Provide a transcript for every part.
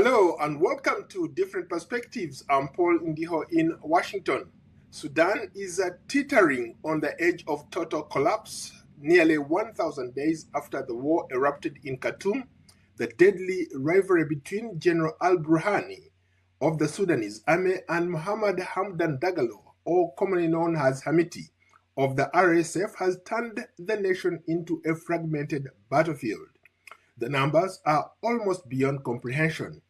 Hello and welcome to Different Perspectives. I'm Paul Ndiho in Washington. Sudan is teetering on the edge of total collapse nearly 1,000 days after the war erupted in Khartoum. The deadly rivalry between General al-Burhan of the Sudanese army and Mohamed Hamdan Dagalo, or commonly known as Hemedti, of the RSF has turned the nation into a fragmented battlefield. The numbers are almost beyond comprehension.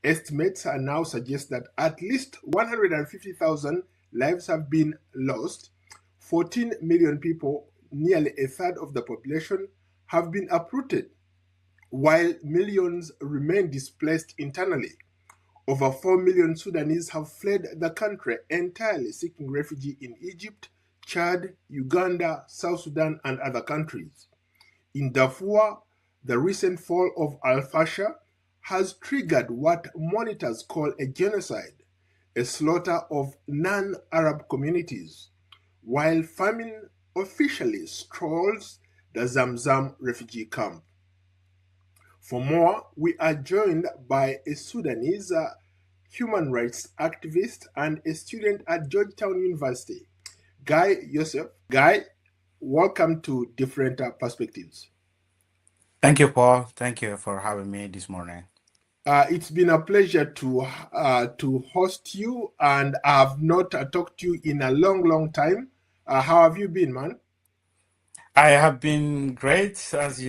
Estimates now suggest that at least 150,000 lives have been lost. 14 million people, nearly a third of the population, have been uprooted, while millions remain displaced internally. Over 4 million Sudanese have fled the country entirely, seeking refuge in Egypt, Chad, Uganda, South Sudan, and other countries. In Darfur, the recent fall of al-Fattah has triggered what monitors call a genocide, a slaughter of non-Arab communities, while famine officially strolls the Zamzam refugee camp. For more, we are joined by a Sudanese human rights activist and a student at Georgetown University, Guy Josif. Guy, welcome to Different Perspectives. Thank you, Paul. Thank you for having me this morning. It's been a pleasure to host you, and I've not talked to you in a long time. How have you been, man? I have been great, as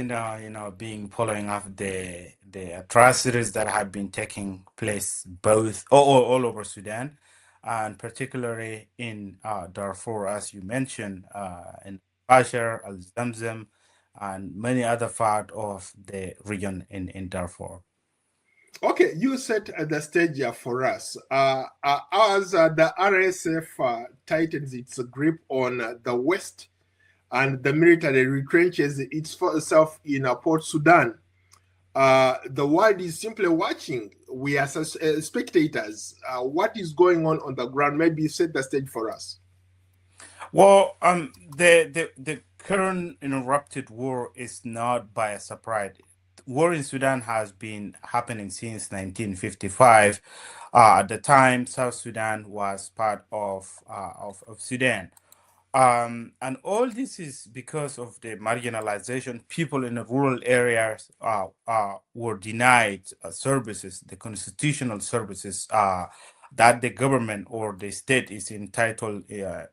being following up the atrocities that have been taking place both all over Sudan, and particularly in Darfur, as you mentioned, in Bashar, Al Zamzam, and many other parts of the region in Darfur. Okay, you set the stage for us. As the RSF tightens its grip on the West and the military retrenches itself in Port Sudan, the world is simply watching. We are spectators. What is going on the ground? Maybe set the stage for us. Well, the current interrupted war is not by a surprise. War in Sudan has been happening since 1955. At the time, South Sudan was part of Sudan. And all this is because of the marginalization. People in the rural areas were denied services, the constitutional services that the government or the state is entitled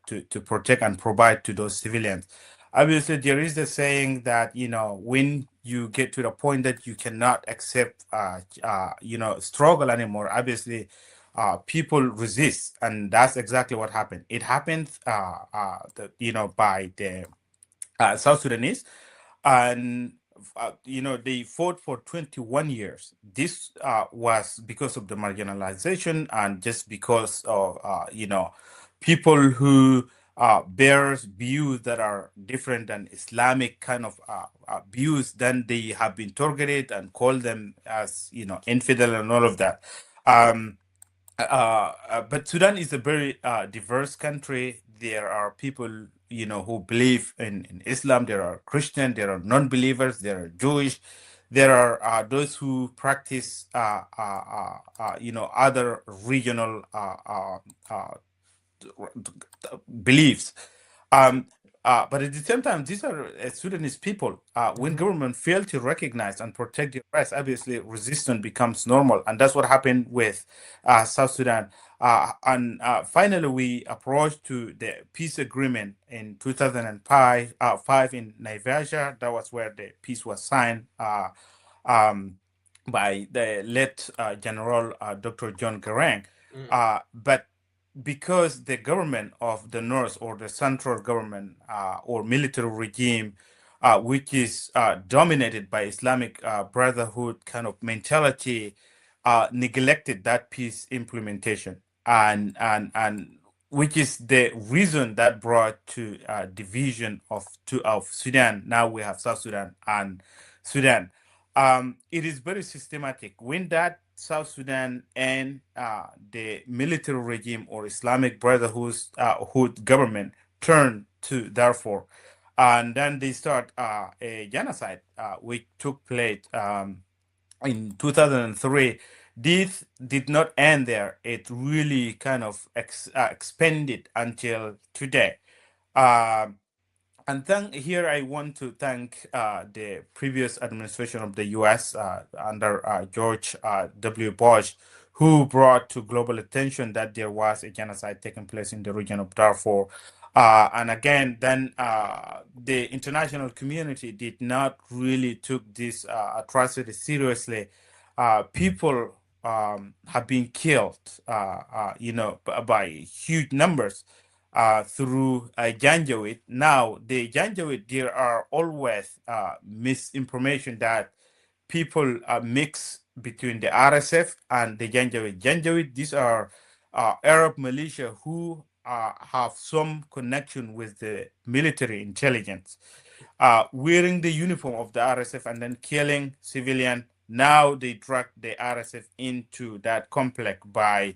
to protect and provide to those civilians. Obviously, there is the saying that, when you get to the point that you cannot accept, struggle anymore, obviously, people resist, and that's exactly what happened. It happened, by the South Sudanese, and they fought for 21 years. This was because of the marginalization and just because of people who bears views that are different than Islamic kind of views. Then they have been targeted and called them as infidel and all of that. Um, but Sudan is a very diverse country. There are people, who believe in Islam. There are Christian. There are non-believers. There are Jewish. There are those who practice, other regional beliefs. Um, but at the same time, these are Sudanese people. When government fail to recognize and protect their rights, obviously resistance becomes normal, and that's what happened with South Sudan. And finally, we approached to the peace agreement in 2005, five in Nigeria. That was where the peace was signed um, by the late General Dr. John Garang. But because the government of the north, or the central government or military regime, which is dominated by Islamic Brotherhood kind of mentality, neglected that peace implementation, and which is the reason that brought to division of Sudan. Now we have South Sudan and Sudan. It is very systematic. When that South Sudan and the military regime or Islamic Brotherhood hood government turn to Darfur, and then they start a genocide, which took place in 2003. this did not end there. It really kind of expanded until today. Um, and here I want to thank the previous administration of the U.S. Under George W. Bush, who brought to global attention that there was a genocide taking place in the region of Darfur. And again, then the international community did not really took this atrocity seriously. People have been killed, by huge numbers through Janjaweed. Now, the Janjaweed, there are always misinformation that people mix between the RSF and the Janjaweed. Janjaweed, these are Arab militia who have some connection with the military intelligence, wearing the uniform of the RSF and then killing civilian. Now they drag the RSF into that complex by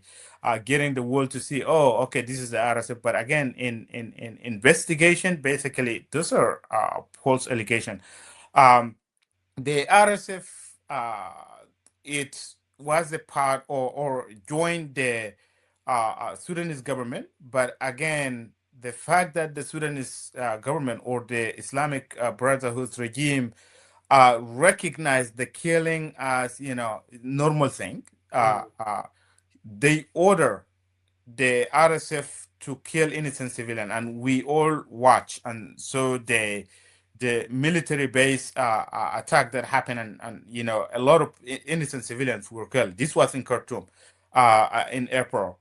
getting the world to see, oh, okay, this is the RSF. But again, in investigation, basically, those are false allegations. The RSF, it was a part or joined the Sudanese government, but again, the fact that the Sudanese government or the Islamic Brotherhood regime recognize the killing as normal thing. They order the RSF to kill innocent civilian, and we all watch. And so the military base attack that happened, and a lot of innocent civilians were killed. This was in Khartoum, in April.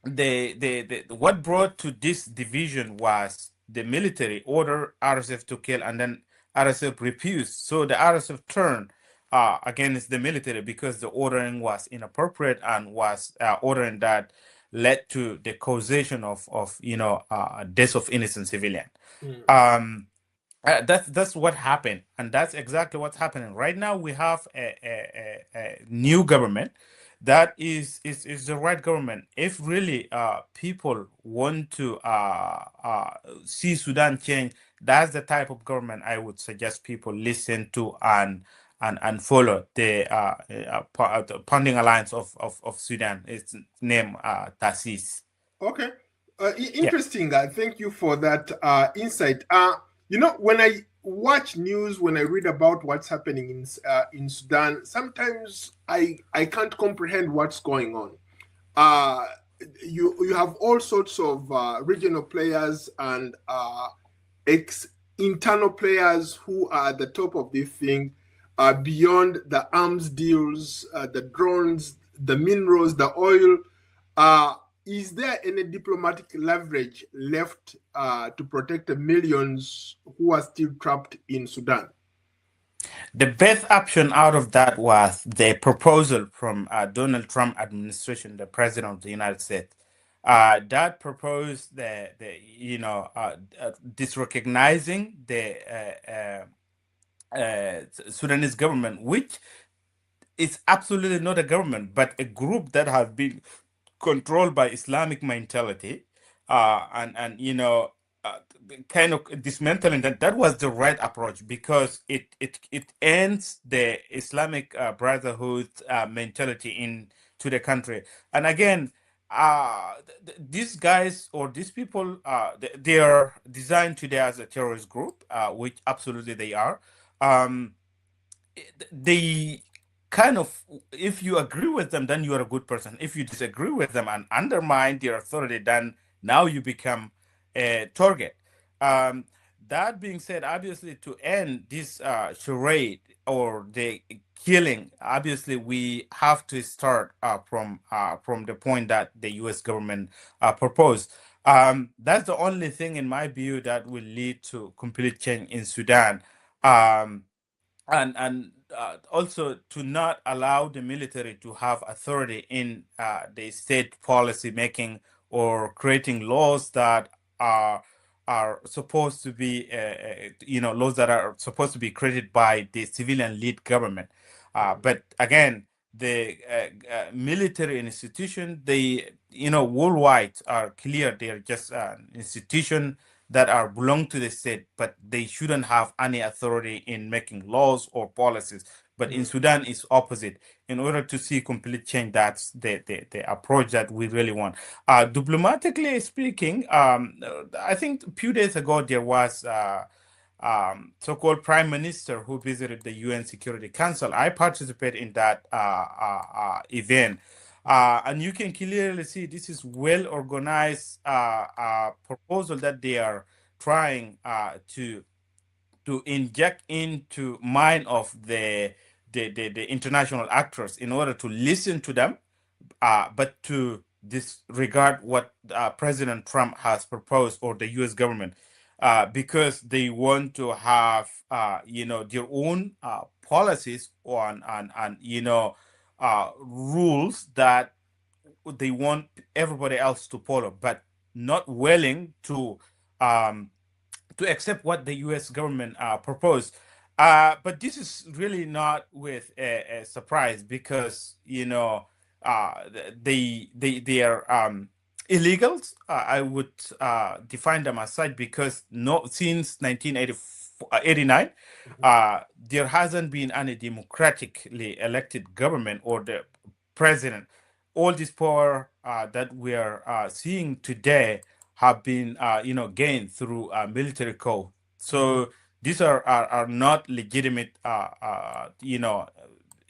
The what brought to this division was the military order RSF to kill, and then RSF refused. So the RSF turned against the military because the ordering was inappropriate and was ordering that led to the causation of deaths of innocent civilian. That's what happened, and that's exactly what's happening right now. We have a new government that is the right government. If really people want to see Sudan change, that's the type of government I would suggest people listen to and follow. The Founding Alliance of Sudan. It's named TASIS. Okay, interesting. Thank you for that insight. When I watch news, when I read about what's happening in Sudan, sometimes I can't comprehend what's going on. You have all sorts of regional players and internal players who are at the top of this thing, beyond the arms deals, the drones, the minerals, the oil. Is there any diplomatic leverage left to protect the millions who are still trapped in Sudan? The best option out of that was the proposal from Donald Trump administration, the president of the United States. That proposed disrecognizing the Sudanese government, which is absolutely not a government, but a group that has been controlled by Islamic mentality, and kind of dismantling that was the right approach, because it ends the Islamic Brotherhood mentality into the country. And again, these guys or these people, they are designed today as a terrorist group, which absolutely they are. Um, they kind of, if you agree with them, then you are a good person. If you disagree with them and undermine their authority, then now you become a target. um, that being said, obviously, to end this charade or the killing, obviously we have to start from the point that the U.S. government proposed. That's the only thing, in my view, that will lead to complete change in Sudan. Um, and also to not allow the military to have authority in the state policy making or creating laws that are supposed to be laws that are supposed to be created by the civilian lead government. But again, the military institution, they worldwide are clear, they're just an institution that are belong to the state, but they shouldn't have any authority in making laws or policies, But in Sudan, it's opposite. In order to see complete change, that's the approach that we really want. Diplomatically speaking, I think a few days ago there was so-called prime minister who visited the UN Security Council. I participated in that event. And you can clearly see this is well organized proposal that they are trying to inject into mind of the international actors in order to listen to them, but to disregard what President Trump has proposed or the U.S. government, because they want to have their own policies on rules that they want everybody else to follow, but not willing to accept what the U.S. government proposed. But this is really not with a surprise, because they are illegals. I would define them as such, because since 1989, there hasn't been any democratically elected government or the president. All this power that we are seeing today have been gained through military coup. So these are not legitimate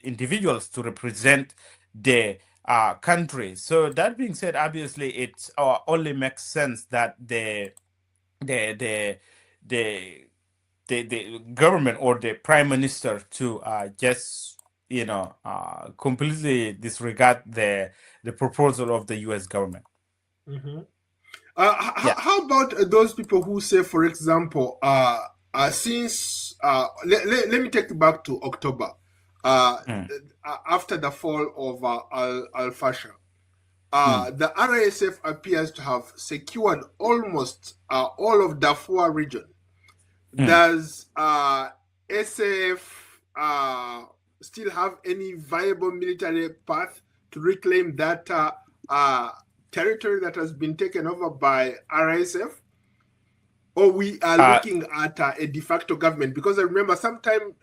individuals to represent the country. So that being said, obviously it only makes sense that the government or the prime minister to just completely disregard the proposal of the U.S. government. How about those people who say, for example, since let me take it back to October, after the fall of al-Fattah, the RSF appears to have secured almost all of Darfur region. Does SF still have any viable military path to reclaim that territory that has been taken over by RSF? Or we are looking at a de facto government? Because I remember sometime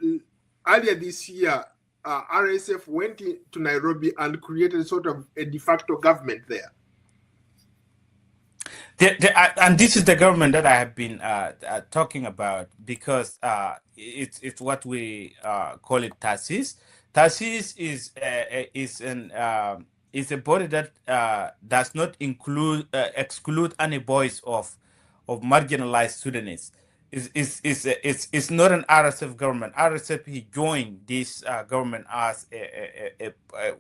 earlier this year, RSF went to Nairobi and created sort of a de facto government there. And this is the government that I have been talking about, because it's what we call it TASIS. TASIS is a body that does not exclude any voice of marginalized Sudanese. It's not an RSF government. RSF, he joined this government as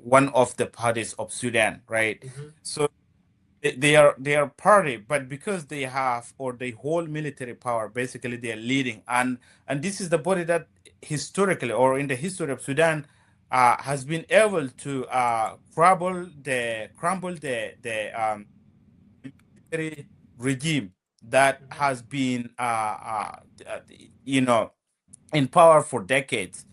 one of the parties of Sudan, right? So they are party, but because they have or they hold military power, basically they are leading, and this is the body that historically or in the history of Sudan has been able to crumble the military regime that has been in power for decades.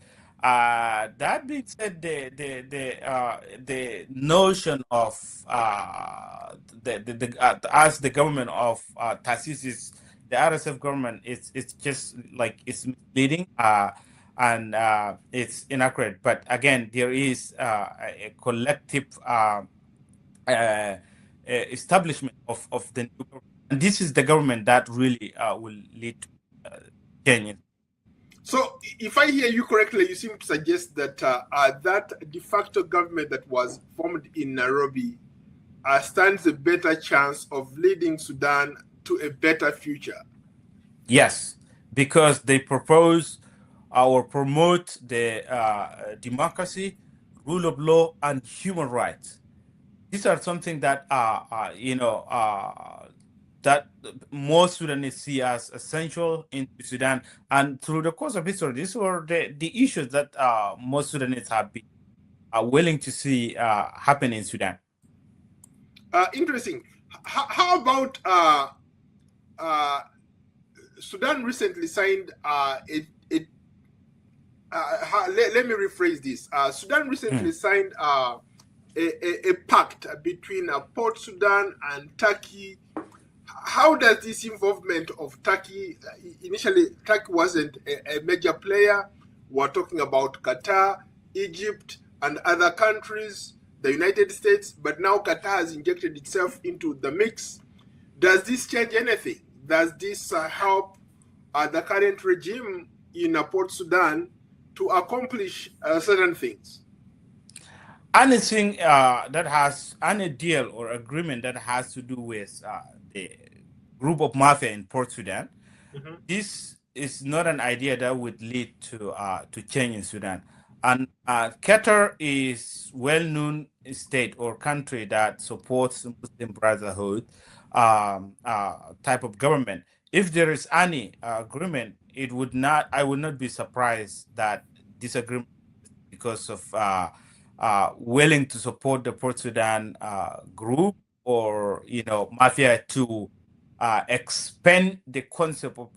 That being said, the notion of as the government of TASIS is the RSF government, it's just like it's misleading and it's inaccurate. But again, there is a collective establishment of the new government, and this is the government that really will lead to change. So, if I hear you correctly, you seem to suggest that that de facto government that was formed in Nairobi stands a better chance of leading Sudan to a better future. Yes, because they propose or promote the democracy, rule of law, and human rights. These are something that that most Sudanese see as essential in Sudan, and through the course of history, these were the issues that most Sudanese have been willing to see happen in Sudan. Interesting. How about Sudan recently signed let me rephrase this. Sudan recently signed a pact between Port Sudan and Turkey. How does this involvement of Turkey, initially Turkey wasn't a major player, We're talking about Qatar, Egypt, and other countries, the United States, but now Qatar has injected itself into the mix. Does this change anything? Does this help the current regime in Port Sudan to accomplish certain things? Anything that has any deal or agreement that has to do with the group of mafia in Port Sudan, this is not an idea that would lead to change in Sudan. And Qatar is well-known state or country that supports Muslim Brotherhood type of government. If there is any agreement, it would not. I would not be surprised that this agreement, because of willing to support the Port Sudan group or mafia to expand the concept of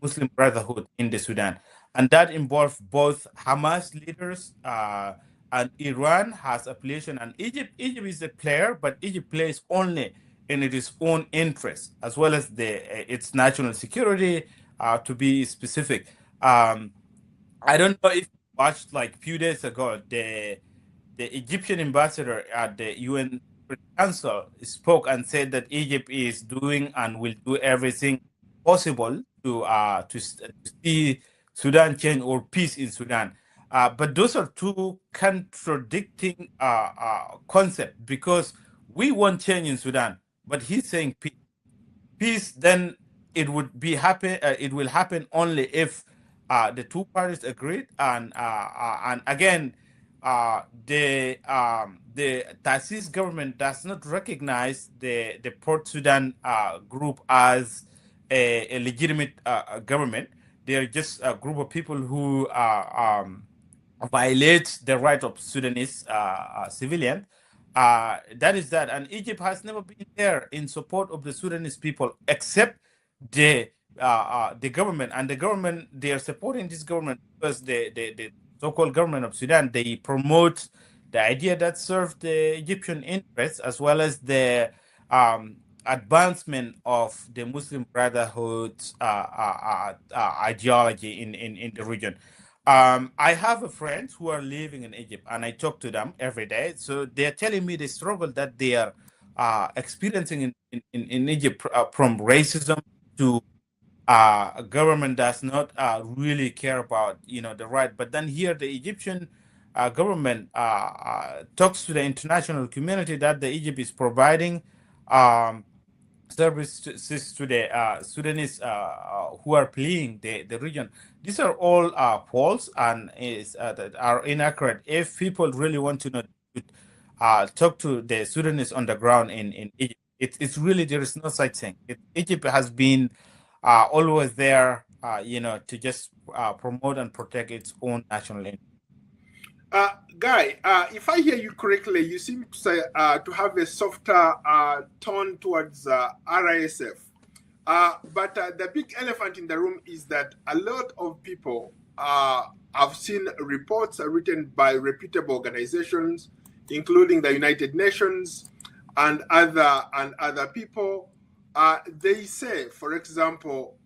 Muslim Brotherhood in the Sudan, and that involves both Hamas leaders and Iran has affiliation, and Egypt. Egypt is a player, but Egypt plays only in its own interest as well as its national security. To be specific, I don't know if you watched like a few days ago the Egyptian ambassador at the UN Council spoke and said that Egypt is doing and will do everything possible to see Sudan change or peace in Sudan. But those are two contradicting concepts, because we want change in Sudan, but he's saying peace. Then it would be happen. It will happen only if the two parties agreed, and again, the Tasis government does not recognize the Port Sudan group as a legitimate government. They are just a group of people who violate the right of Sudanese civilians. That is that, and Egypt has never been there in support of the Sudanese people, except the government, and the government, they are supporting this government because the so-called government of Sudan, they promote the idea that serves the Egyptian interests as well as the advancement of the Muslim Brotherhood ideology in the region. I have a friends who are living in Egypt, and I talk to them every day. So they're telling me the struggle that they are experiencing in Egypt, from racism to a government does not really care about the right. But then here the Egyptian government talks to the international community that the Egypt is providing um, services to the Sudanese who are fleeing the region. These are all false and that are inaccurate. If people really want to know, talk to the Sudanese on the ground in Egypt. It's really, there is no such thing. Egypt has been always there, to just promote and protect its own national interest. Guy, if I hear you correctly, you seem to say to have a softer tone towards RISF. But the big elephant in the room is that a lot of people have seen reports written by reputable organizations, including the United Nations and other people. They say, for example,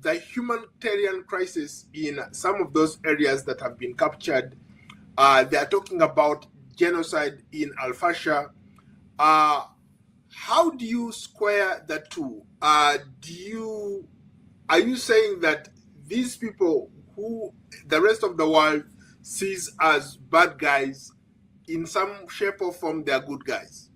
the humanitarian crisis in some of those areas that have been captured. They are talking about genocide in Al-Fasher. How do you square the two? Are you saying that these people who the rest of the world sees as bad guys, in some shape or form, they are good guys?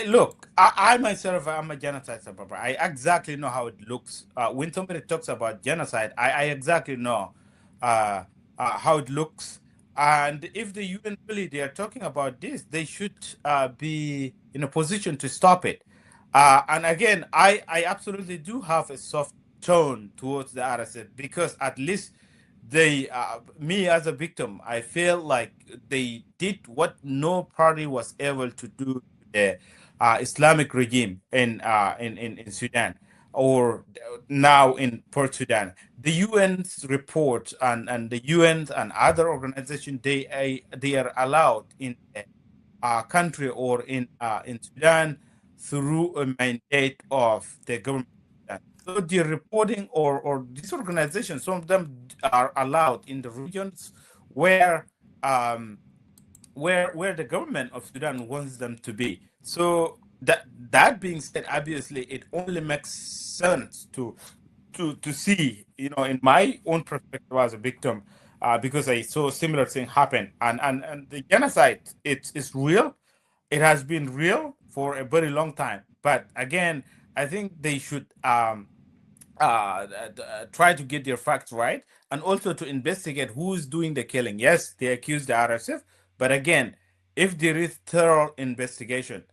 Look, I myself am a genocide survivor. I exactly know how it looks. When somebody talks about genocide, I exactly know uh, how it looks. And if the UN really they are talking about this, they should be in a position to stop it. And again, I absolutely do have a soft tone towards the RSF, because at least they, me as a victim, I feel like they did what no party was able to do to the Islamic regime in Sudan, or now in Port Sudan. The UN's report and the UN's and other organizations, they are allowed in a country or in Sudan through a mandate of the government of Sudan. though the reporting or these organizations, some of them are allowed in the regions where um, where the government of Sudan wants them to be. So that being said, obviously it only makes sense to see, in my own perspective as a victim, because I saw similar thing happen, and the genocide, it's real. It has been real for a very long time. But again, I think they should try to get their facts right, and also to investigate who's doing the killing. Yes, they accuse the RSF, but again, if there is thorough investigation,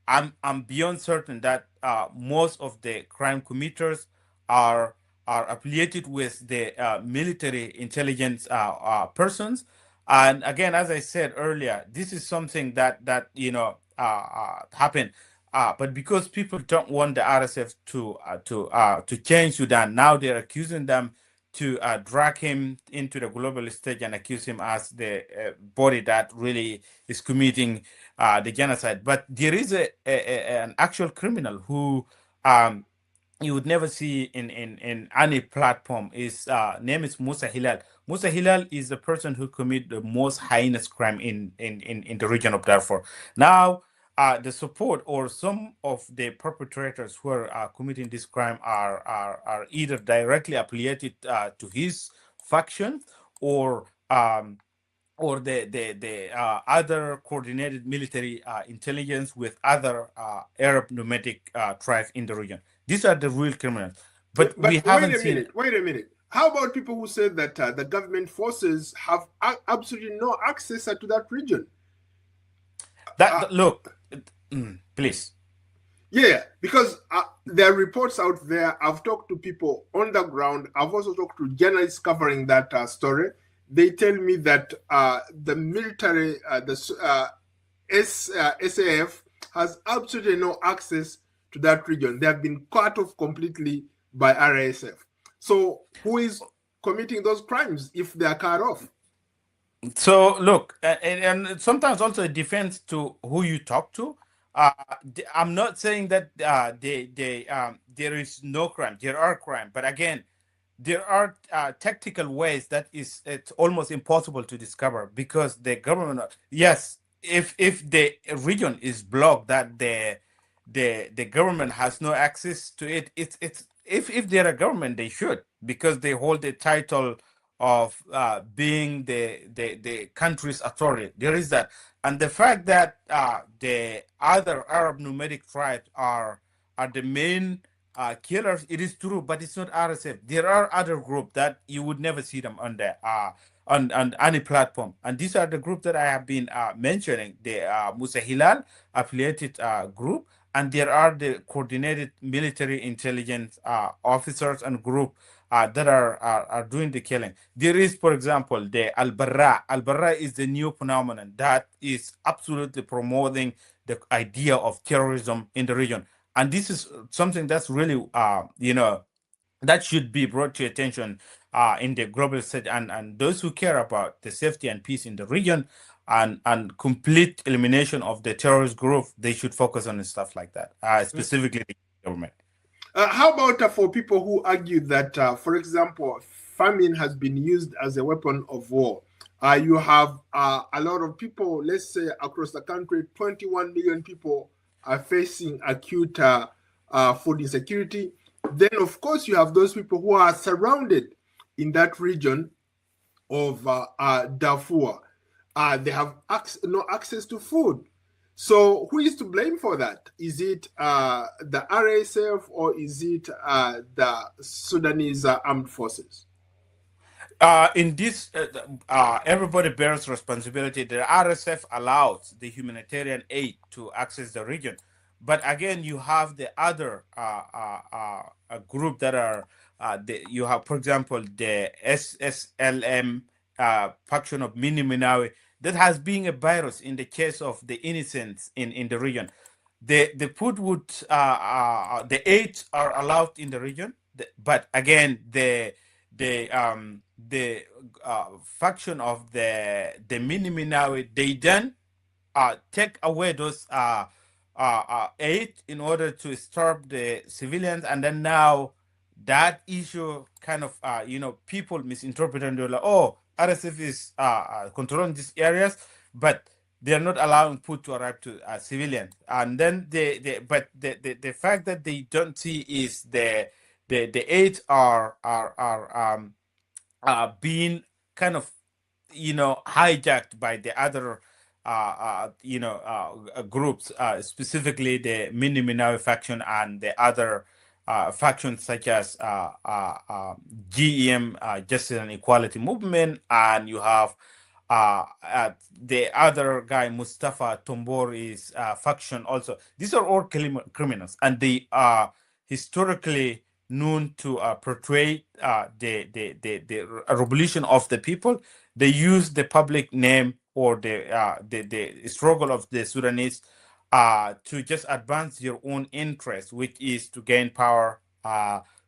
I'm beyond certain that most of the crime committers are are affiliated with the military intelligence persons. And again, as I said earlier, this is something that happened. But because people don't want the RSF to change Sudan, now they're accusing them to drag him into the global stage and accuse him as the body that really is committing the genocide. But there is an actual criminal who um, you would never see in any platform. His name is Musa Hilal. Musa Hilal is the person who committed the most heinous crime in the region of Darfur. Now, the support or some of the perpetrators who are committing this crime are either directly affiliated to his faction, or the other coordinated military intelligence with other Arab nomadic tribes in the region. These are the real criminals. But we haven't seen. Wait a minute. How about people who say that the government forces have absolutely no access to that region? Look, please. Yeah, because there are reports out there. I've talked to people on the ground. I've also talked to journalists covering that story. They tell me that the military, SAF, has absolutely no access to that region. They have been cut off completely by RSF. So who is committing those crimes if they are cut off? So look, and sometimes also it depends to who you talk to. I'm not saying that there is no crime. There are crime, but again, there are tactical ways that it's almost impossible to discover, because the government, yes, if the region is blocked, that the government has no access to it. It's if they're a government, they should, because they hold the title of being the country's authority. There is that. And the fact that the other Arab nomadic tribes are the main killers, it is true, but it's not RSF. There are other groups that you would never see them on the on any platform, and these are the groups that I have been mentioning: the Musa Hilal affiliated group, and there are the coordinated military intelligence officers and group that are doing the killing. There is, for example, the al-Barra. Al-Barra is the new phenomenon that is absolutely promoting the idea of terrorism in the region. And this is something that's really, that should be brought to attention in the global stage, and those who care about the safety and peace in the region, and complete elimination of the terrorist group, they should focus on stuff like that, specifically the government. How about for people who argue that, for example, famine has been used as a weapon of war? You have a lot of people, let's say across the country, 21 million people are facing acute food insecurity. Then, of course, you have those people who are surrounded in that region of Darfur. They have no access to food. So who is to blame for that? Is it the RSF, or is it the Sudanese Armed Forces? In this, everybody bears responsibility. The RSF allows the humanitarian aid to access the region, but again, you have the other group that are you have, for example, the SSLM faction of Mini Minawi that has been a virus in the case of the innocents in the region. The food would the aids are allowed in the region, but again, the faction of the Mini Minawi, they then take away those aid in order to stop the civilians, and then now that issue kind of people misinterpret and they're like, oh, RSF is controlling these areas, but they are not allowing food to arrive to civilians. And then the fact that they don't see is the aids are being kind of hijacked by the other groups, specifically the Mini Minawi faction and the other factions such as GEM, Justice and Equality Movement, and you have the other guy, Mustafa Tombori's faction also. These are all criminals, and they are historically known to portray the revolution of the people. They use the public name or the struggle of the Sudanese to just advance their own interest, which is to gain power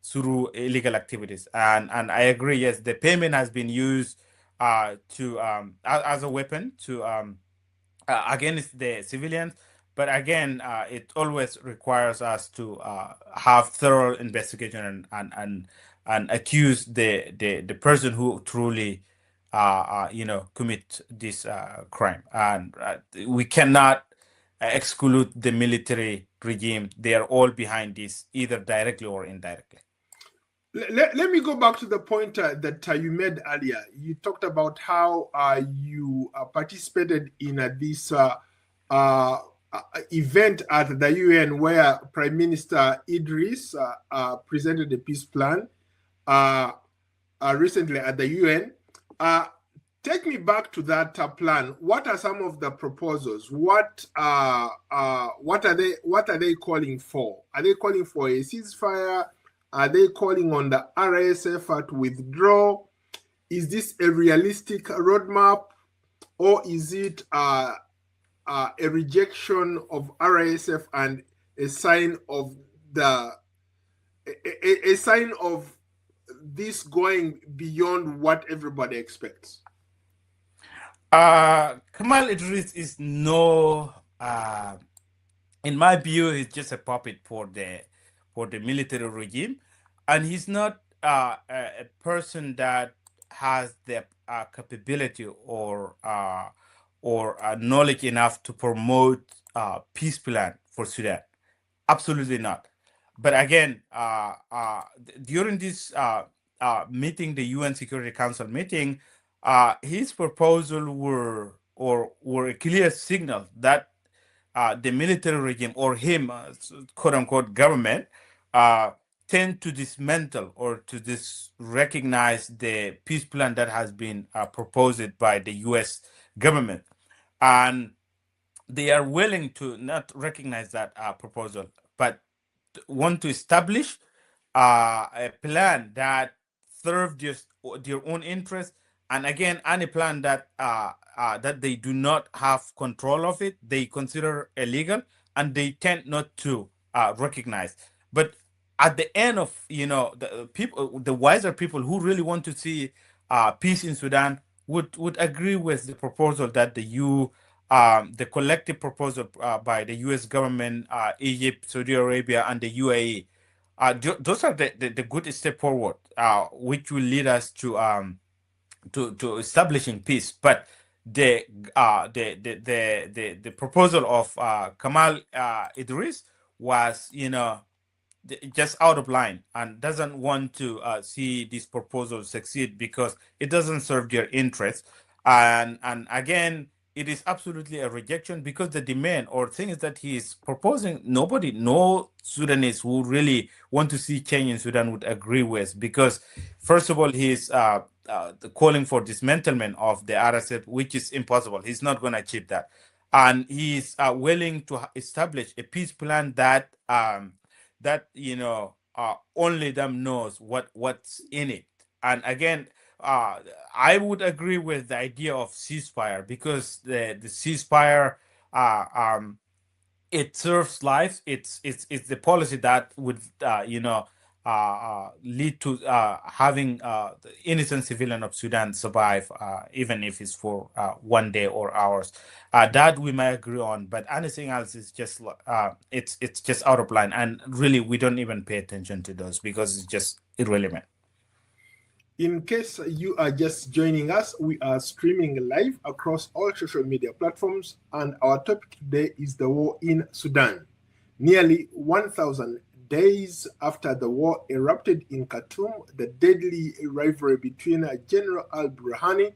through illegal activities. And I agree, yes, the payment has been used to as a weapon to against the civilians. But again, it always requires us to have thorough investigation and accuse the person who truly commit this crime. And we cannot exclude the military regime. They are all behind this, either directly or indirectly. Let me go back to the point that you made earlier. You talked about how you participated in this event at the UN where Prime Minister Idris presented a peace plan recently at the UN. Take me back to that plan. What are some of the proposals? What are they calling for? Are they calling for a ceasefire? Are they calling on the RSF to withdraw? Is this a realistic roadmap, or is it a rejection of RSF and a sign of a sign of this going beyond what everybody expects? Kamal Idris is no, in my view, he's just a puppet for the military regime, and he's not a person that has the capability or knowledge enough to promote peace plan for Sudan. Absolutely not. But again, during this meeting, the UN Security Council meeting, his proposal were a clear signal that the military regime or him, quote unquote, government, tend to dismantle or to recognize the peace plan that has been proposed by the US government. And they are willing to not recognize that proposal, but want to establish a plan that serves their own interests. And again, any plan that that they do not have control of it, they consider illegal, and they tend not to recognize. But at the end of the people, the wiser people who really want to see peace in Sudan would agree with the proposal that the collective proposal by the U.S. government, Egypt, Saudi Arabia, and the UAE. Those are the good step forward, which will lead us to establishing peace. But the proposal of Kamal Idris was just out of line and doesn't want to see this proposal succeed because it doesn't serve their interests. And again, it is absolutely a rejection because the demand or things that he is proposing, no Sudanese who really want to see change in Sudan would agree with, because first of all, he is calling for dismantlement of the RSF, which is impossible. He's not going to achieve that. And he's willing to establish a peace plan that only them knows what's in it. And again, I would agree with the idea of ceasefire because the ceasefire it serves lives. It's the policy that would lead to having the innocent civilian of Sudan survive, even if it's for 1 day or hours. That we might agree on, but anything else is just it's just out of line, and really we don't even pay attention to those because it's just irrelevant. In case you are just joining us, we are streaming live across all social media platforms, and our topic today is the war in Sudan. Nearly 1,000 days after the war erupted in Khartoum, the deadly rivalry between General al-Burhan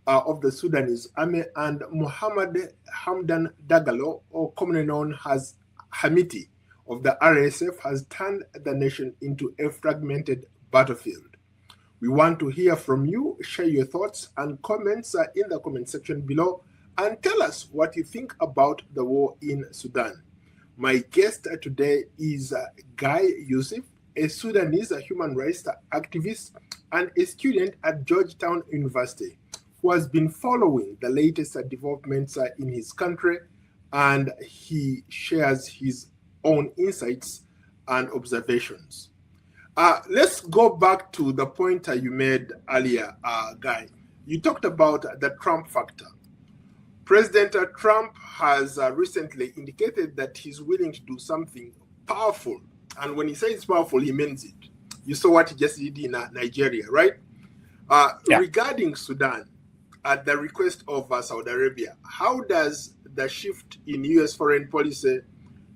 of the Sudanese army and Mohamed Hamdan Dagalo, or commonly known as Hemedti of the RSF, has turned the nation into a fragmented battlefield. We want to hear from you. Share your thoughts and comments in the comment section below, and tell us what you think about the war in Sudan. My guest today is Guy Josif, a Sudanese human rights activist and a student at Georgetown University, who has been following the latest developments in his country, and he shares his own insights and observations. Let's go back to the point you made earlier, Guy. You talked about the Trump factor. President Trump has recently indicated that he's willing to do something powerful. And when he says powerful, he means it. You saw what he just did in Nigeria, right? Yeah. Regarding Sudan, at the request of Saudi Arabia, how does the shift in U.S. foreign policy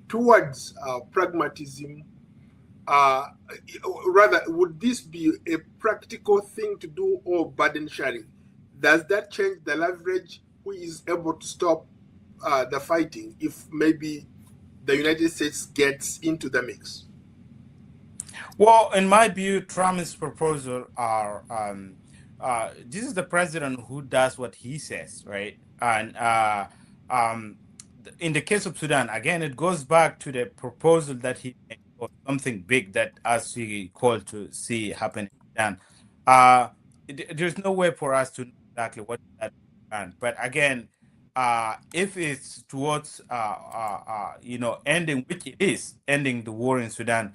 towards pragmatism, rather, would this be a practical thing to do or burden sharing? Does that change the leverage? Who is able to stop the fighting if maybe the United States gets into the mix? Well, in my view, Trump's proposal are this is the president who does what he says, right? And in the case of Sudan, again, it goes back to the proposal that he made for something big that, as we call, to see happen in Sudan. There's no way for us to know exactly what that plan. But again, if it's towards ending, which it is, ending the war in Sudan,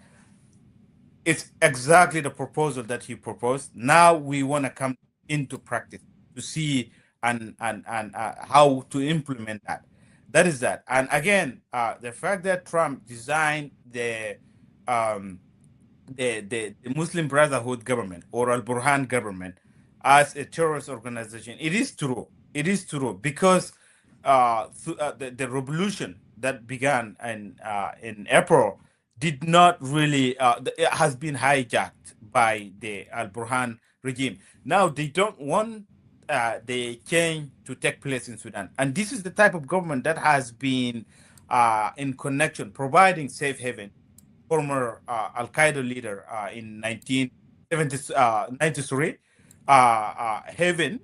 it's exactly the proposal that he proposed. Now we want to come into practice to see and how to implement that. That is that. And again, the fact that Trump designed um, the Muslim Brotherhood government or al-Burhan government as a terrorist organization, it is true. It is true because the revolution that began in April did not really it has been hijacked by the al-Burhan regime. Now they don't want the change to take place in Sudan, and this is the type of government that has been in connection, providing safe haven. Former Al Qaeda leader in 1993, haven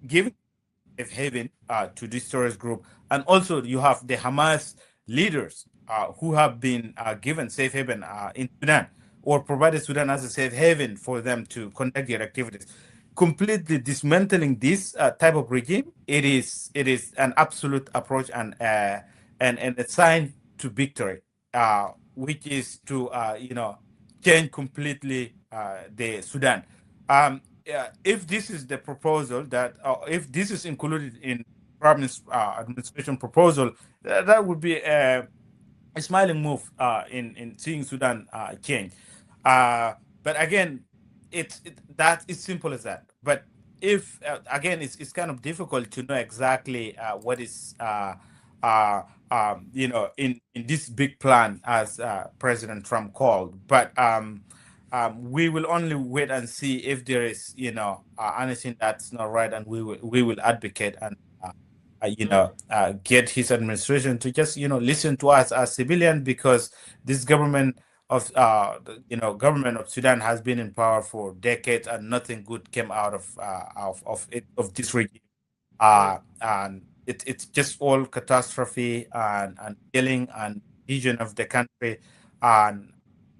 giving safe haven to this terrorist group, and also you have the Hamas leaders who have been given safe haven in Sudan, or provided Sudan as a safe haven for them to conduct their activities. Completely dismantling this type of regime, it is an absolute approach and a sign to victory, which is to change completely the Sudan. If this is the proposal if this is included in Prime administration proposal, that would be a smiling move in seeing Sudan change. But again, that is simple as that. But if again, it's kind of difficult to know exactly what is in this big plan as President Trump called. But we will only wait and see if there is anything that's not right, and we will advocate and get his administration to just listen to us as civilians, because this government of Sudan has been in power for decades and nothing good came out of this regime. And it's just all catastrophe and killing and division of the country and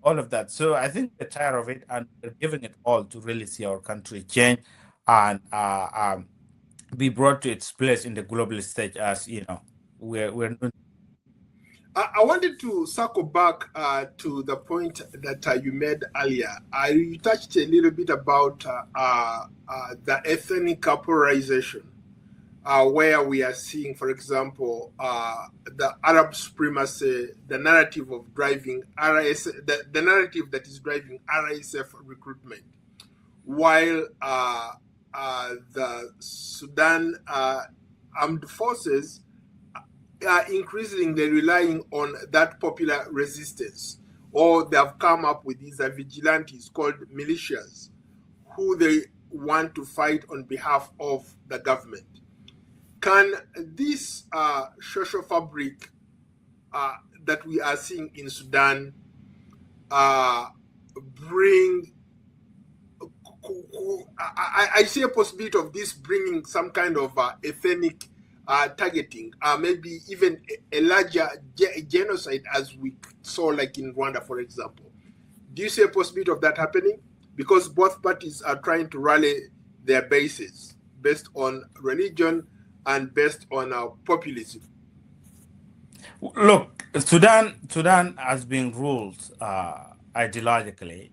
all of that. So I think we're tired of it, and we're giving it all to really see our country change and be brought to its place in the global stage, as we're I wanted to circle back to the point that you made earlier. You touched a little bit about the ethnic polarization, where we are seeing, for example, the Arab supremacy, the narrative of driving the narrative that is driving RSF recruitment, while the Sudan Armed Forces are increasingly relying on that popular resistance, or they have come up with these vigilantes called militias, who they want to fight on behalf of the government. Can this social fabric that we are seeing in Sudan bring, I see a possibility of this bringing some kind of ethnic targeting, maybe even a larger genocide, as we saw like in Rwanda, for example. Do you see a possibility of that happening? Because both parties are trying to rally their bases based on religion and based on populism. Look, Sudan has been ruled ideologically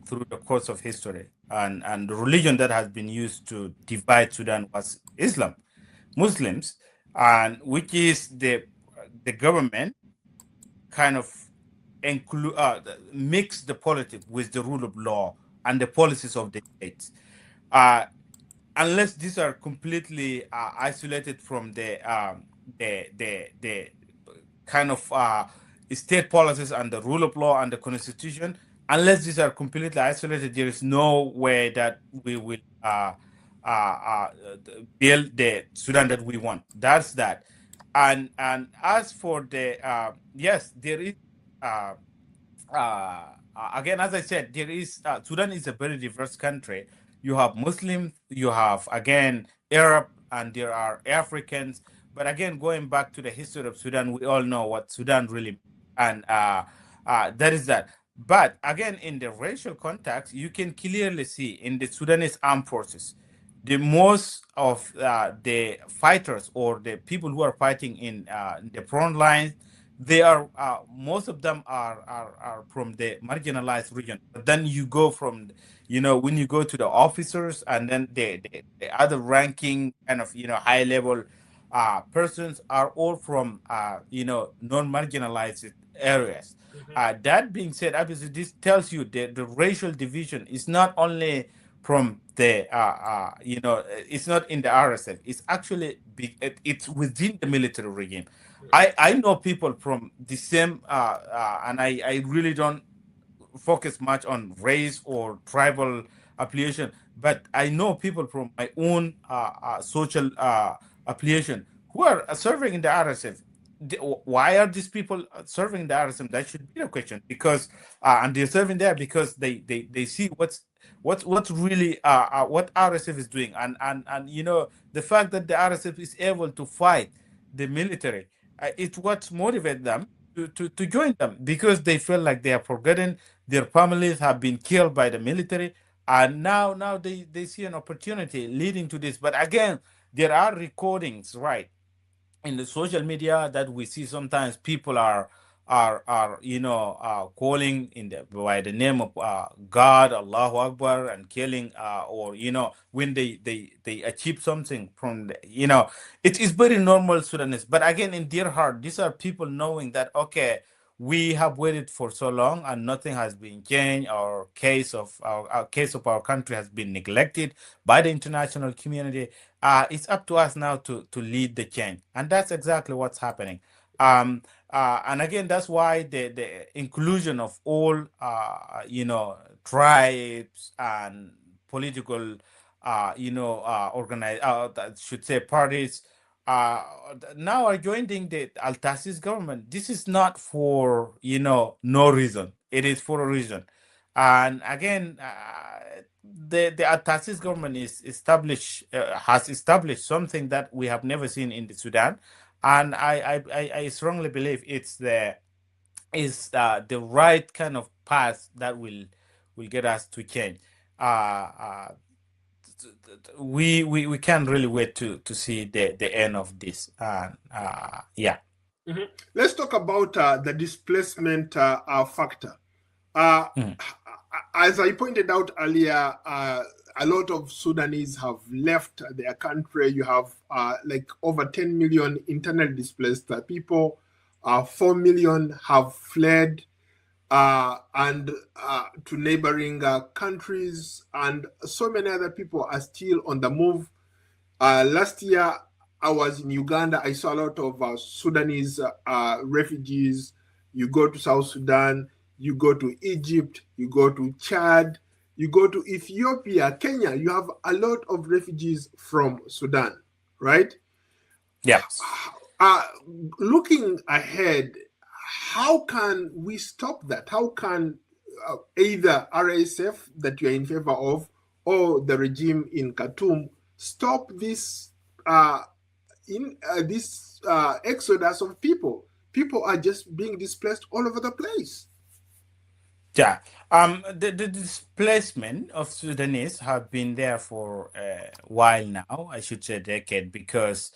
through the course of history, and the religion that has been used to divide Sudan was Islam, Muslims, and which is the government kind of mix the politics with the rule of law and the policies of the states. Unless these are completely isolated from the kind of state policies and the rule of law and the constitution, unless these are completely isolated, there is no way that we will build the Sudan that we want. That's that. And as for the yes, there is again, as I said, there is Sudan is a very diverse country. You have Muslims, you have again Arab, and there are Africans. But again, going back to the history of Sudan, we all know what Sudan really, and that is that. But again, in the racial context, you can clearly see in the Sudanese armed forces, the most of the fighters or the people who are fighting in the front lines, they are most of them are from the marginalized region. But then you go from, when you go to the officers and then the other ranking kind of high level persons are all from non-marginalized areas. That being said, obviously this tells you that the racial division is not only from it's not in the RSF. It's actually it's within the military regime. I know people from the same, and I really don't focus much on race or tribal affiliation, but I know people from my own social affiliation who are serving in the RSF. Why are these people serving the RSF? That should be a question, because and they're serving there because they see what's really what RSF is doing, and the fact that the RSF is able to fight the military, it's what motivates them to join them, because they feel like they are forgotten, their families have been killed by the military, and now they see an opportunity leading to this. But again, there are recordings, right, in the social media that we see. Sometimes people are calling in by the name of God, Allahu Akbar, and killing, or when they achieve something from it is very normal Sudanese. But again, in their heart, these are people knowing that, okay, we have waited for so long and nothing has been changed. Our case of our country has been neglected by the international community. It's up to us now to lead the change, and that's exactly what's happening. And again, that's why the inclusion of all tribes and political that should say parties now are joining the Al-Tasis government. This is not for no reason. It is for a reason. And again, the Al-Tasis government has established something that we have never seen in the Sudan, and I strongly believe it's the right kind of path that will get us to change. We can't really wait to see the end of this. Yeah. Mhm. Let's talk about the displacement factor. Uh, Mm. as I pointed out earlier, a lot of Sudanese have left their country. You have like over 10 million internally displaced people. 4 million have fled and to neighboring countries, and so many other people are still on the move. Last year, I was in Uganda. I saw a lot of Sudanese refugees. You go to South Sudan, you go to Egypt, you go to Chad, you go to Ethiopia, Kenya. You have a lot of refugees from Sudan, right? Yes. Uh, Looking ahead, how can we stop that? How can either RSF that you're in favor of or the regime in Khartoum stop uh, this exodus of people? People are just being displaced all over the place. Yeah. The displacement of Sudanese have been there for a while now, I should say a decade, because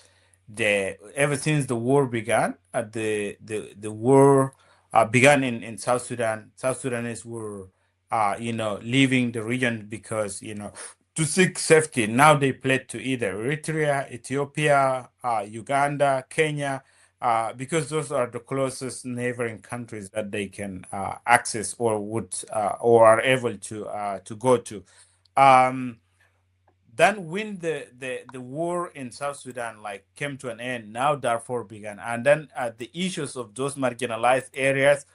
ever since the war began, the war began in South Sudan. South Sudanese were, leaving the region because, to seek safety. Now they fled to either Eritrea, Ethiopia, Uganda, Kenya, because those are the closest neighboring countries that they can access or would or are able to go to. Um, then when the war in South Sudan like came to an end, now Darfur began, and then the issues of those marginalized areas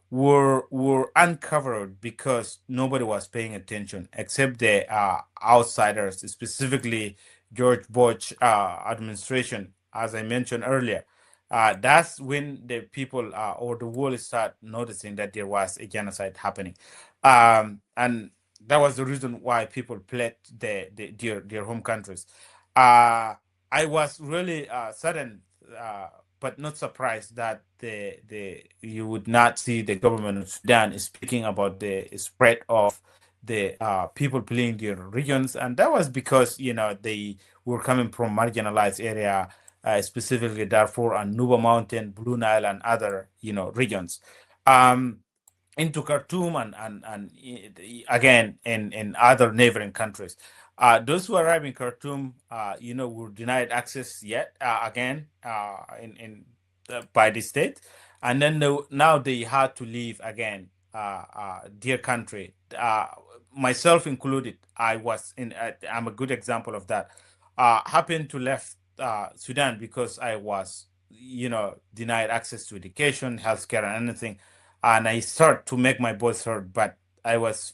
were uncovered because nobody was paying attention except the outsiders, specifically George Bush administration, as I mentioned earlier. That's when the people or the world start noticing that there was a genocide happening, and that was the reason why people fled their home countries. Uh, I was really saddened, but not surprised that the you would not see the government of Sudan speaking about the spread of the people fleeing their regions, and that was because they were coming from marginalized area, specifically Darfur and Nuba Mountain, Blue Nile, and other regions. Um, into Khartoum and again in other neighboring countries. Those who arrive in Khartoum, were denied access yet again in by the state, and then now they had to leave again, their country. Myself included, I was in. I'm a good example of that. Happened to left Sudan because I was, denied access to education, healthcare, and anything, and I start to make my voice heard, but I was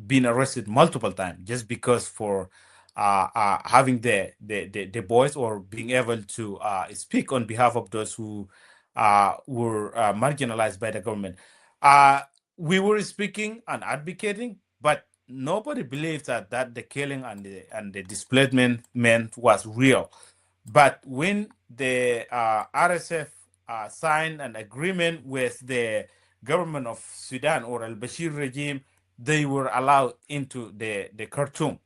being arrested multiple times just because for having the voice or being able to speak on behalf of those who were marginalized by the government. Uh, we were speaking and advocating, but nobody believes that the killing and the displacement meant was real. But when the RSF signed an agreement with the government of Sudan or al-Bashir regime, they were allowed into the Khartoum,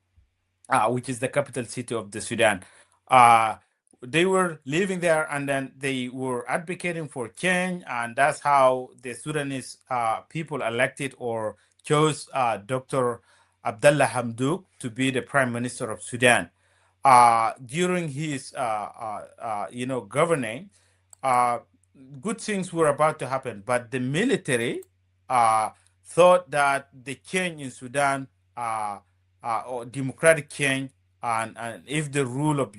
which is the capital city of the Sudan. Uh, they were living there, and then they were advocating for change, and that's how the Sudanese people elected or chose Dr. Abdullah Hamdok to be the prime minister of Sudan. During his, governing, uh, good things were about to happen, but the military uh, thought that the change in Sudan, or democratic change, and if the rule of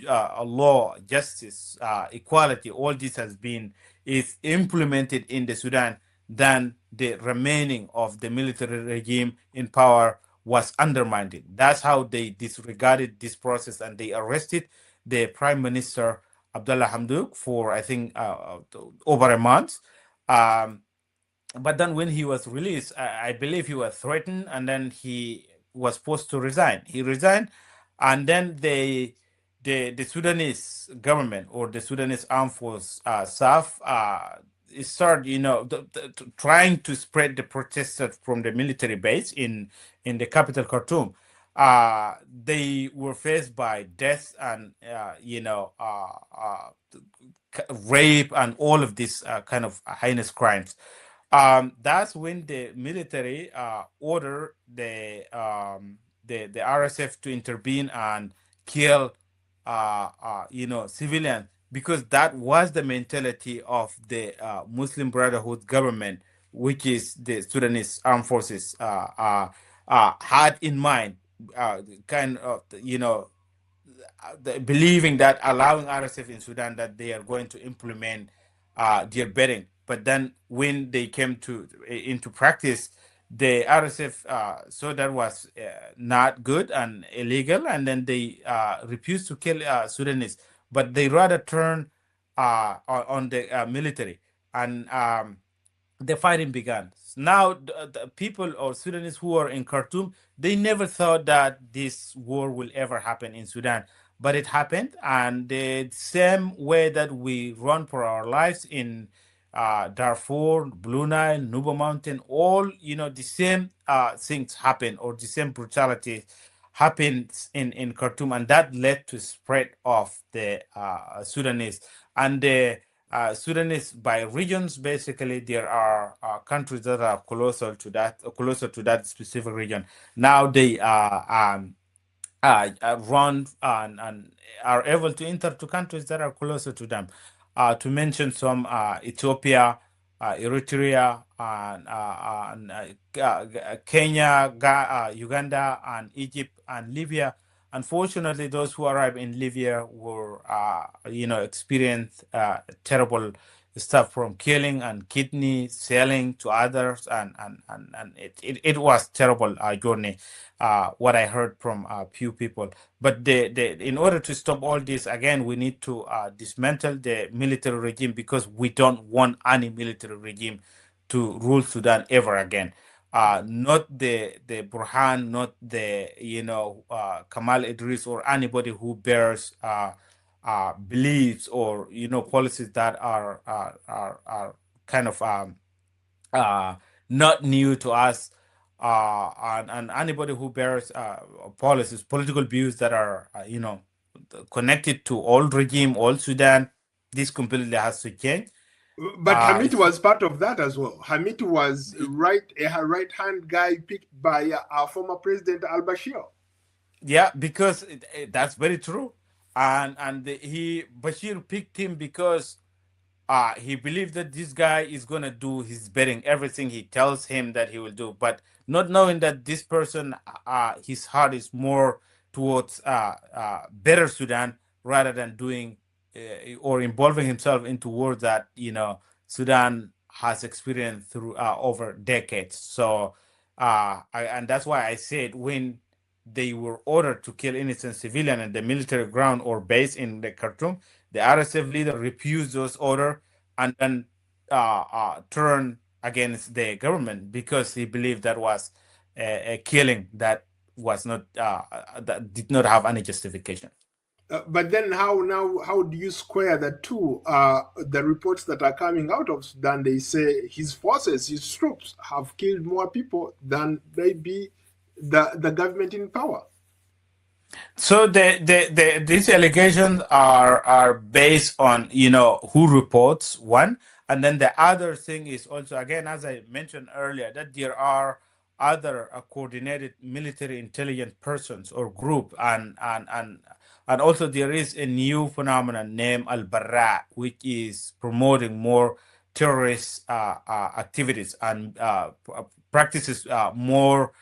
law, justice, equality, all this has been is implemented in the Sudan, then the remaining of the military regime in power was undermined. That's how they disregarded this process, and they arrested the prime minister Abdullah Hamdok for I think over a month. Um, but then when he was released, I believe he was threatened, and then he was forced to resign. He resigned, and then the Sudanese government or the Sudanese Armed Forces SAF started, trying to spread the protesters from the military base in the capital Khartoum. They were faced by death and rape and all of these kind of heinous crimes. That's when the military ordered the RSF to intervene and kill civilians, because that was the mentality of the Muslim Brotherhood government, which is the Sudanese Armed Forces had in mind, kind of believing that allowing RSF in Sudan, that they are going to implement their bidding. But then when they came into practice, the RSF saw that was not good and illegal, and then they refused to kill Sudanese, but they rather turn on the military, and the fighting began. Now, the people or Sudanese who are in Khartoum, they never thought that this war will ever happen in Sudan, but it happened. And the same way that we run for our lives in Darfur, Blue Nile, Nuba Mountain, all the same things happen, or the same brutality happens in Khartoum, and that led to spread of the Sudanese. And the Sudanese by regions. Basically, there are countries that are closer to that specific region. Now they run and are able to enter to countries that are closer to them. To mention some, Ethiopia, Eritrea, and Kenya, Uganda, and Egypt, and Libya. Unfortunately, those who arrived in Libya were, experienced terrible stuff, from killing and kidney selling to others, and it was terrible journey. What I heard from a few people. But in order to stop all this, again, we need to dismantle the military regime, because we don't want any military regime to rule Sudan ever again. Not the Burhan, not the Kamal Idris, or anybody who bears beliefs or policies that are kind of not new to us, and anybody who bears policies, political views that are connected to old regime, old Sudan. This completely has to change. But Hemedti was part of that as well. Hemedti was a right-hand guy picked by our former president al-Bashir. Yeah, because that's very true, and Bashir picked him because he believed that this guy is gonna do his bidding, everything he tells him that he will do, but not knowing that this person, his heart is more towards better Sudan, rather than doing or involving himself into wars that Sudan has experienced through over decades. So, and that's why I said, when they were ordered to kill innocent civilian at the military ground or base in the Khartoum, the RSF leader refused those orders, and then turned against the government, because he believed that was a killing that was not that did not have any justification. But then how do you square the two? The reports that are coming out of Sudan, they say his forces, his troops, have killed more people than maybe the government in power. So these allegations are based on who reports one, and then the other thing is also, again, as I mentioned earlier, that there are other coordinated military intelligence persons or group, and also there is a new phenomenon named al-Burhan, which is promoting more terrorist activities and practices more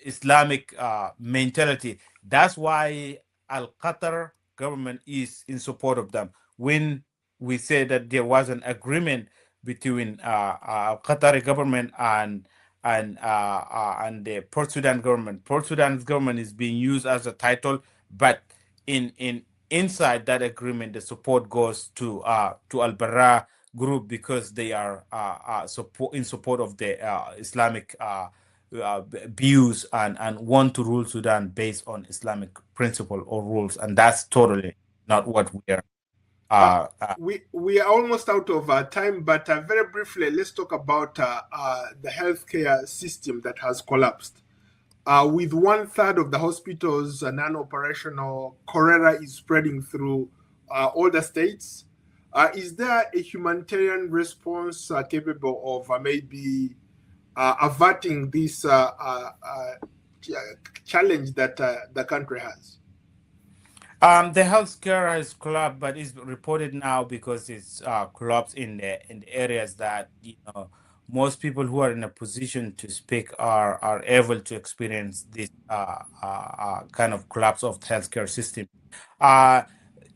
Islamic mentality. That's why Al-Qatar government is in support of them. When we say that there was an agreement between Qatari government and the Port Sudan government. Port Sudan's government is being used as a title, but inside that agreement, the support goes to Al-Burhan group, because they are in support of the Islamic views and want to rule Sudan based on Islamic principle or rules, and that's totally not what we are. We are almost out of time, but very briefly, let's talk about the healthcare system that has collapsed. With 1/3 of the hospitals non-operational, cholera is spreading through all the states. Is there a humanitarian response capable of maybe averting this challenge that the country has? The healthcare has collapsed, but it's reported now because it's collapsed in the areas that most people who are in a position to speak are able to experience this kind of collapse of the healthcare system. Uh,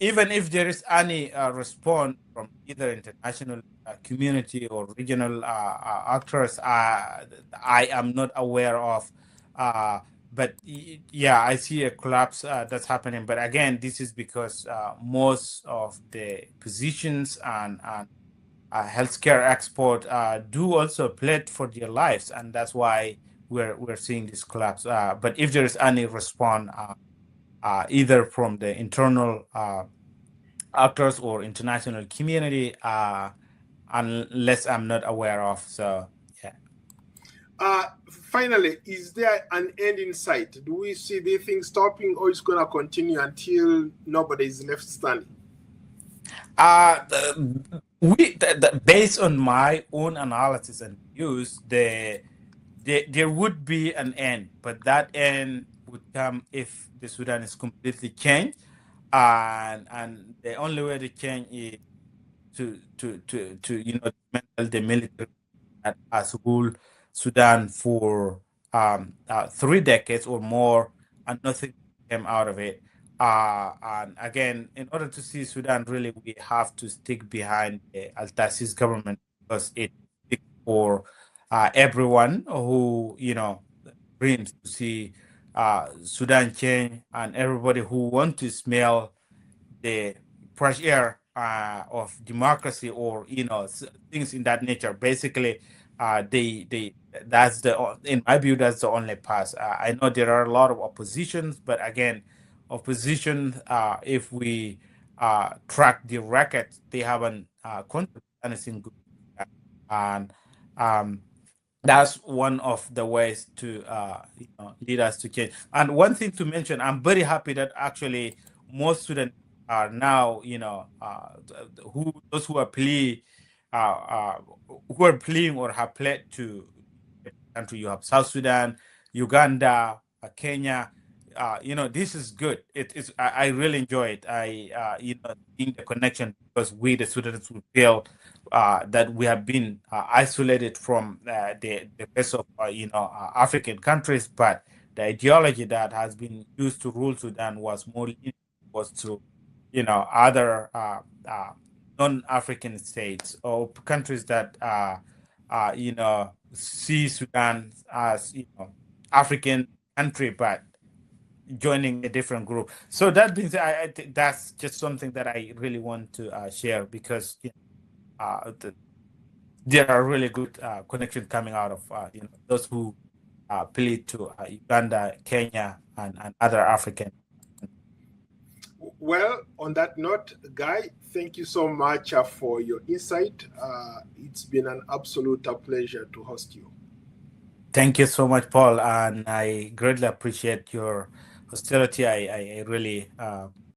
Even if there is any response from either international community or regional actors, I am not aware of. Uh, but yeah, I see a collapse that's happening. But again, this is because most of the positions and healthcare export do also plead for their lives, and that's why we're seeing this collapse. But if there is any response, either from the internal actors or international community, unless I'm not aware of. So yeah. Finally, is there an end in sight? Do we see the thing stopping, or it's going to continue until nobody is left standing? Based on my own analysis and views, there would be an end, but that end would come if the Sudan is completely changed, and the only way to change is to dismantle the military that has ruled Sudan for 3 decades or more, and nothing came out of it. And again, in order to see Sudan, really, we have to stick behind the Al-Tasis government because it speaks for everyone who dreams to see Sudan change, and everybody who wants to smell the fresh air of democracy, or things in that nature. Basically, they that's in my view, that's the only path. I know there are a lot of oppositions, but again, opposition, if we track the record, they haven't contributed anything good, and that's one of the ways to lead us to change. And one thing to mention, I'm very happy that actually most students are now, those who are uh, uh, who are playing or have played to the country. You have South Sudan, Uganda, Kenya. This is good. It is. I really enjoy it. Seeing the connection, because we, the students, we feel that we have been isolated from the rest of African countries, but the ideology that has been used to rule Sudan was to other non-African states or countries that see Sudan as African country, but joining a different group. So that being said, I think that's just something that I really want to share, because there are really good connections coming out of those who plead to Uganda, Kenya, and other African. Well, on that note, Guy, thank you so much for your insight. It's been an absolute pleasure to host you. Thank you so much, Paul, and I greatly appreciate your hostility. I really